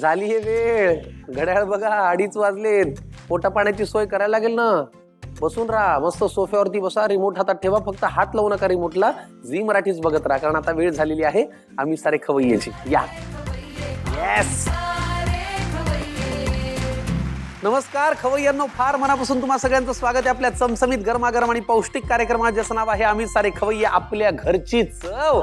झाली हे वेळ. घड्याळ बघा 2:30 वाजलेत. पोटा पाण्याची सोय करायला लागेल ना. बसून राहा, मस्त सोफ्यावरती बसा, रिमोट हातात ठेवा, फक्त हात लावू नका रिमोटला. झी मराठीच बघत राहा, कारण आता वेळ झालेली आहे आम्ही सारे खवय्येची. या. येस. नमस्कार खवय्यांनो, फार मनापासून तुम्हा सगळ्यांचं स्वागत आहे आपल्या चमचमीत गरमागरम आणि पौष्टिक कार्यक्रमात, ज्याचं नाव आहे आम्ही सारे खवय्ये आपल्या घरची चव.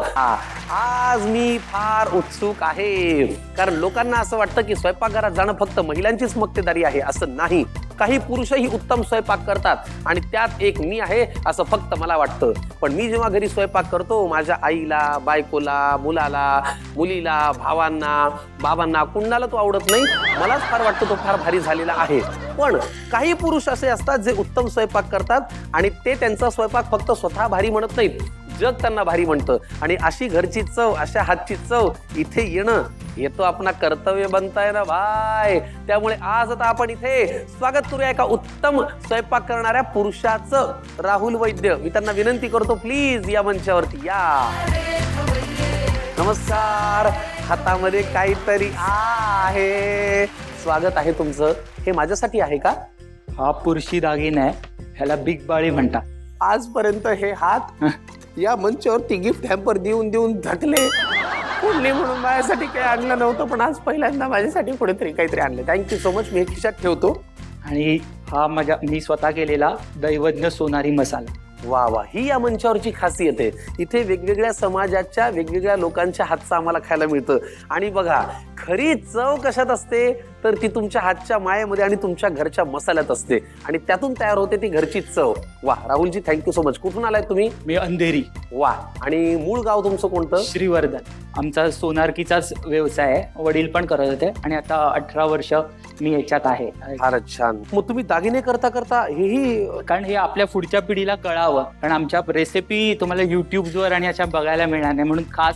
आज मी फार उत्सुक आहे, कारण लोकांना असं वाटतं की स्वयंपाकघरात जाणं फक्त महिलांचीच मक्तेदारी आहे. असं नाही, काही पुरुषही उत्तम स्वयंपाक करतात आणि त्यात एक मी आहे असं फक्त मला वाटतं. पण मी जेव्हा घरी स्वयंपाक करतो, माझ्या आईला, बायकोला, मुलाला, मुलीला, भावांना, बाबांना, कुणाला तो आवडत नाही. मलाच फार वाटतं तो फार भारी झालेला आहे. पण काही पुरुष असे असतात जे उत्तम स्वयंपाक करतात आणि ते त्यांचा स्वयंपाक फक्त स्वतः भारी म्हणत नाहीत, जग त्यांना भारी म्हणतं. आणि अशी घरची चव, अशा हातची चव इथे येणं हे तो आपला कर्तव्य बनताय ना भाई. त्यामुळे आज आता आपण इथे स्वागत करूया एका उत्तम स्वयंपाक करणाऱ्या पुरुषाचं, राहुल वैद्य. मी त्यांना विनंती करतो, प्लीज या मंचावरती या. नमस्कार. हातामध्ये काहीतरी आहे. स्वागत आहे तुमचं. हे माझ्यासाठी आहे का? हा पुरुषी दागिना आहे, ह्याला बिग बाळी म्हणतात. आजपर्यंत हे हात या मंचावरती गिफ्ट हॅम्पर देऊन देऊन झटले. कोणी म्हणून माझ्यासाठी काही आणलं नव्हतं, पण आज पहिल्यांदा माझ्यासाठी कुठेतरी काहीतरी आणलं. Thank you so much. मी खिशात ठेवतो. आणि हा मी स्वतः केलेला दैवज्ञ सोनारी मसाला. वा वा, ही या मंचावरची खासियत आहे. इथे वेगवेगळ्या समाजाच्या वेगवेगळ्या लोकांच्या हातचं आम्हाला खायला मिळतं. आणि बघा, खरी चव कशात असते तर ती तुमच्या हातच्या मायेमध्ये आणि तुमच्या घरच्या मसाल्यात असते, आणि त्यातून तयार होते ती घरची चव. वा राहुलजी, थँक्यू सो मच. कुठून आलाय तुम्ही? मी अंधेरी. वा. आणि मूळ गाव तुमचं कोणतं? श्रीवर्धन. आमचा सोनारकीचाच व्यवसाय आहे, वडील पण करत होते आणि आता 18 वर्ष मी याच्यात आहे. फारच छान. मग तुम्ही दागिने करता करता हेही, कारण हे आपल्या पुढच्या पिढीला कळावं, कारण आमच्या रेसिपी तुम्हाला युट्यूबवर आणि अशा बघायला मिळणार नाही, म्हणून खास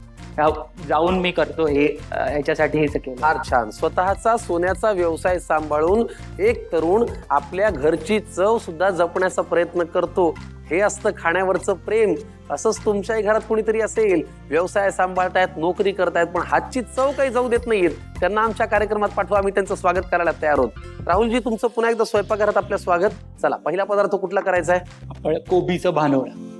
जाऊन मी करतो हे, ह्याच्यासाठी हे केलं. फार छान. स्वतःचा सोन्याचा व्यवसाय सांभाळून एक तरुण आपल्या घरची चव सुद्धा जपण्याचा प्रयत्न करतो. हे असतं खाण्यावरचं प्रेम. असंच तुमच्याही घरात कोणीतरी असेल, व्यवसाय सांभाळतायत, नोकरी करतायत, पण हातची चव काही जाऊ देत नाहीयेत. त्यांना आमच्या कार्यक्रमात पाठवा, आम्ही त्यांचं स्वागत करायला तयार आहोत. राहुलजी, तुमचं पुन्हा एकदा स्वयंपाकघरात आपल्या स्वागत. चला, पहिला पदार्थ कुठला करायचा आहे? आपण कोबीचं भानवळं.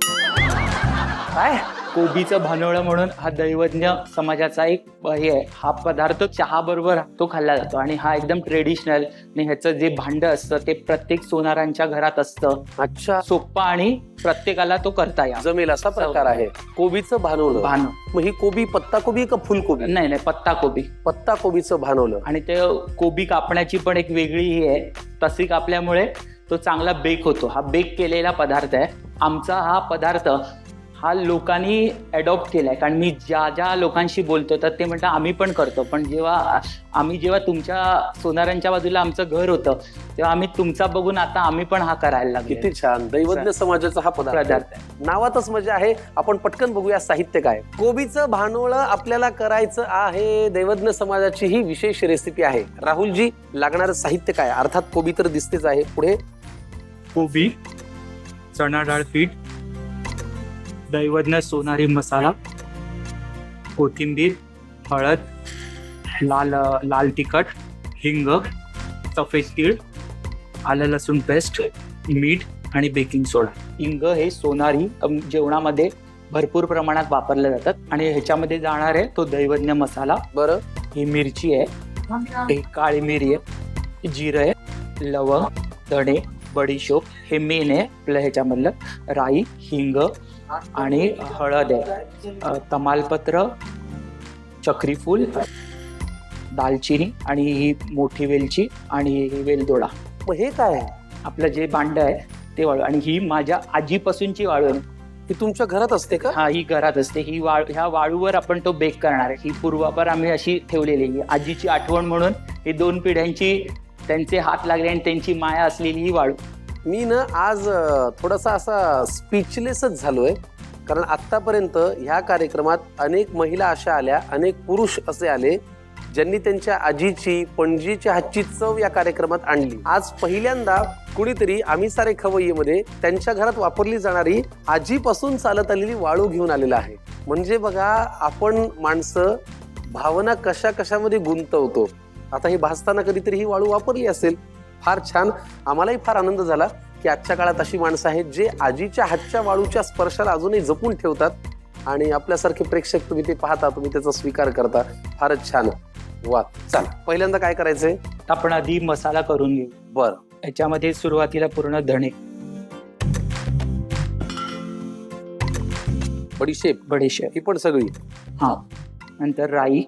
काय? कोबीचं भानवळं म्हणून हा दैवज्ञ समाजाचा एक हे आहे. हा पदार्थ चहा बरोबर तो खाल्ला जातो आणि हा एकदम ट्रेडिशनल. आणि ह्याचं जे भांड असतं ते प्रत्येक सोनारांच्या घरात असतं. अच्छा, सोप्पा आणि प्रत्येकाला तो करता या जमेल असा प्रकार आहे. कोबीचं भानवलं. मग ही कोबी पत्ता कोबी का फुलकोबी? नाही, पत्ता कोबी. पत्ता कोबीचं भानवलं. आणि ते कोबी कापण्याची पण एक वेगळी ही आहे. तशी कापल्यामुळे तो चांगला बेक होतो. हा बेक केलेला पदार्थ आहे. आमचा हा पदार्थ हा लोकांनी अडॉप्ट केलाय, कारण मी ज्या लोकांशी बोलतो तर ते म्हणतात आम्ही पण करतो. पण जेव्हा तुमच्या सोनारांच्या बाजूला आमचं घर होतं, तेव्हा आम्ही तुमचा बघून आता आम्ही पण हा करायला लागलो. किती छान. दैवज्ञ समाजाचा हा पदार्थ आहे. नावातच मजा आहे. आपण पटकन बघूया साहित्य काय. कोबीचं भानवळं आपल्याला करायचं आहे. दैवज्ञ समाजाची ही विशेष रेसिपी आहे. राहुलजी, लागणारं साहित्य काय? अर्थात कोबी तर दिसतेच आहे. पुढे कोबी, चणा डाळ पीठ, दैवज्ञ सोनारी मसाला, कोथिंबीर, हळद, लाल तिखट, हिंग, सफेद तीळ, आलं लसूण पेस्ट, मीठ आणि बेकिंग सोडा. हिंग हे सोनारी जेवणामध्ये भरपूर प्रमाणात वापरले जातात आणि ह्याच्यामध्ये जाणार आहे तो दैवज्ञ मसाला. बरं. ही मिरची आहे, ही काळी मिरी आहे, जिरं आहे, लवंग, धणे, बडीशोप हे मेन आहे आपल्या ह्याच्यामधलं. राई, हिंग आणि हळद आहे, तमालपत्र, चक्रीफूल, दालचिनी आणि ही मोठी वेलची आणि ही वेलदोडा. मग हे काय आहे? आपलं जे भांड आहे ते वाळू. आणि ही माझ्या आजीपासूनची वाळू आहे. ही तुमच्या घरात असते का? हा, ही घरात असते. ही ह्या वाळूवर आपण तो बेक करणार आहे. ही पूर्वापार आम्ही अशी ठेवलेली आहे. आजीची आठवण म्हणून ही 2 पिढ्यांची त्यांचे हात लागले आणि त्यांची माया असलेली ही वाळू. मी ना आज थोडासा असा स्पीचलेसच झालोय, कारण आतापर्यंत ह्या कार्यक्रमात अनेक महिला अशा आल्या, अनेक पुरुष असे आले ज्यांनी त्यांच्या आजीची, पणजीच्या हातची चव या कार्यक्रमात आणली. आज पहिल्यांदा कुणीतरी आम्ही सारे खवय्येमध्ये त्यांच्या घरात वापरली जाणारी आजीपासून चालत आलेली वाळू घेऊन आलेला आहे. म्हणजे बघा, आपण माणसं भावना कशा कशामध्ये गुंतवतो. आता हे भाजताना कधीतरी ही वाळू वापरली असेल. फार छान. आम्हालाही फार आनंद झाला की आजच्या काळात अशी माणसं आहेत जे आजीच्या हातच्या वाळूच्या स्पर्शाला अजूनही जपून ठेवतात. आणि आपल्यासारखे प्रेक्षक तुम्ही ते पाहता, तुम्ही त्याचा स्वीकार करता. फारच छान. वा. चल, पहिल्यांदा काय करायचंय? आपण आधी मसाला करून घेऊ. बर. याच्यामध्ये सुरुवातीला पूर्ण धणे, बडीशेप ही पण सगळी. हा, नंतर राई,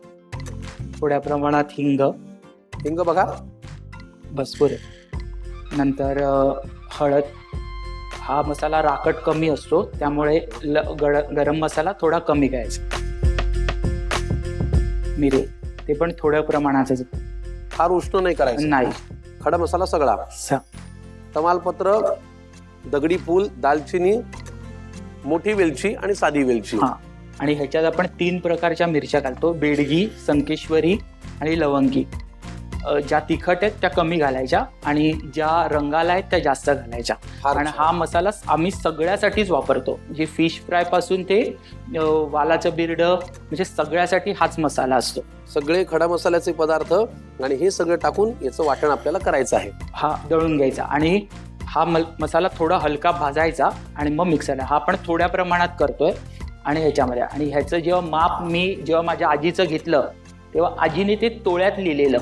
थोड्या प्रमाणात हिंग बघा. बस पुरे. नंतर हळद. हा मसाला राखट कमी असतो त्यामुळे गरम मसाला थोडा कमी घ्यायचा. मिरे ते पण थोड्या प्रमाणातच, फार उष्ण नाही करायचं. नाही. खडा मसाला सगळा. तमालपत्र, दगडी फूल, दालचिनी, मोठी वेलची आणि साधी वेलची. हा, आणि ह्याच्यात आपण 3 प्रकारच्या मिरच्या घालतो, बेडगी, संकेश्वरी आणि लवंगी. ज्या तिखट आहेत त्या कमी घालायच्या आणि ज्या रंगाला आहेत त्या जास्त घालायच्या. आणि हा मसाला आम्ही सगळ्यासाठीच वापरतो, म्हणजे फिश फ्राय पासून ते वालाचं बिरड, म्हणजे सगळ्यासाठी हाच मसाला असतो. सगळे खडा मसाल्याचे पदार्थ आणि हे सगळं टाकून याचं वाटण आपल्याला करायचं आहे. हा दळून घ्यायचा आणि हा मसाला थोडा हलका भाजायचा आणि मग मिक्सरला. हा आपण थोड्या प्रमाणात करतोय. आणि ह्याच्यामध्ये, आणि ह्याचं जेव्हा माप मी जेव्हा माझ्या आजीचं घेतलं तेव्हा आजीने ते तोळ्यात लिहिलेलं,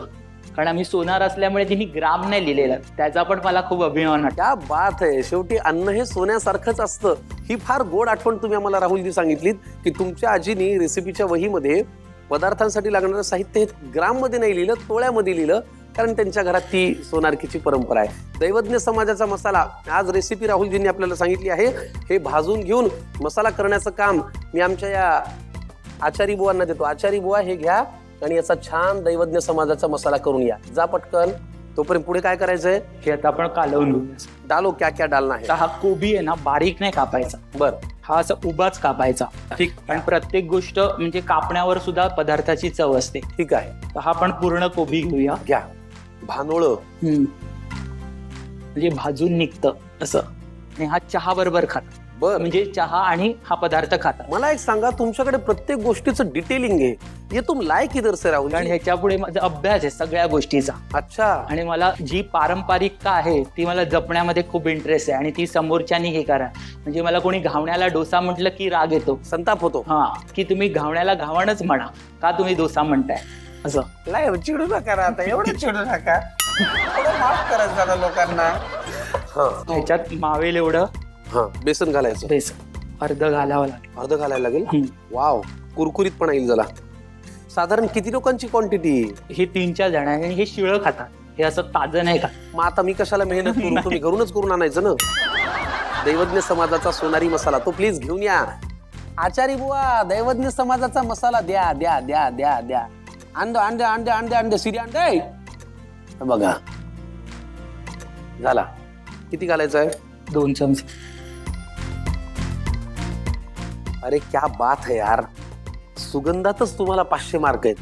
कारण आम्ही सोनार असल्यामुळे तिने ग्राम नाही लिहिलेलं. त्याचा पण मला खूप अभिमान वाटतो. क्या बात आहे. शेवटी अन्न हे सोन्यासारखंच असतं. ही फार गोड आठवण तुम्ही आम्हाला राहुलजी सांगितलीत की तुमच्या आजीनी रेसिपीच्या वहीमध्ये पदार्थांसाठी लागणारं साहित्य हे ग्राममध्ये नाही लिहिलं, तोळ्यामध्ये लिहिलं, कारण त्यांच्या घरात ती सोनारकीची परंपरा आहे. दैवज्ञ समाजाचा मसाला आज रेसिपी राहुलजींनी आपल्याला सांगितली आहे. हे भाजून घेऊन मसाला करण्याचं काम मी आमच्या या आचारी बुवांना देतो. आचारी बुवा हे घ्या आणि याचा छान दैवज्ञ समाजाचा मसाला करून या. जा पटकन. तोपर्यंत पुढे काय करायचंय? हे आता आपण कालवून घेऊया. डालो क्या क्या डालना है. हा कोबी आहे ना, बारीक नाही कापायचा. बर. हा असं उभाच कापायचा. ठीक. आणि प्रत्येक गोष्ट म्हणजे कापण्यावर सुद्धा पदार्थाची चव असते. ठीक आहे. तर हा आपण पूर्ण कोबी घेऊया. घ्या. भानोळ म्हणजे भाजून निघतं असं. आणि हा चहा बरोबर खात. बर. म्हणजे चहा आणि हा पदार्थ खाता. मला एक सांगा, तुमच्याकडे प्रत्येक गोष्टीचं डिटेलिंग आहे. ये तुम लायक किधर से राहुल? कारण ह्याच्या पुढे माझा अभ्यास आहे सगळ्या गोष्टीचा. अच्छा. आणि मला जी पारंपरिकता आहे ती मला जपण्यामध्ये खूप इंटरेस्ट आहे आणि ती समोरच्यानी हे करा. म्हणजे मला कोणी घावण्याला डोसा म्हटलं की राग येतो, संताप होतो. हा, की तुम्ही घावण्याला घावणच म्हणा, का तुम्ही डोसा म्हणताय असं. चिडू नका आता, एवढं चिडू नका. माफ करत जाणार लोकांना. ह्याच्यात मावेल एवढं बेसन घालायचं. बेसन अर्ध घालावं लागेल. अर्ध घालायला लागेल. वाव. कुरकुरीत पण येईल जरा. साधारण किती लोकांची क्वांटिटी? हे 3-4 जण आहे आणि हे शिळं खातात, हे असं ताजं नाही का. मग आता मी कशाला मेहनत करू? तुम्ही घरूनच करून आणायचं ना. दैवज्ञ समाजाचा सोनारी मसाला तो प्लीज घेऊन या. आचारी बुवा, दैवज्ञ समाजाचा मसाला द्या द्या द्या द्या द्या. अंडे अंडे अंडे अंडे अंडे सिरी अंडे. बघा झाला. किती घालायचं आहे? 2 चमचे. अरे क्या बात है यार. सुगंधातच तुम्हाला 500 मार्क आहेत.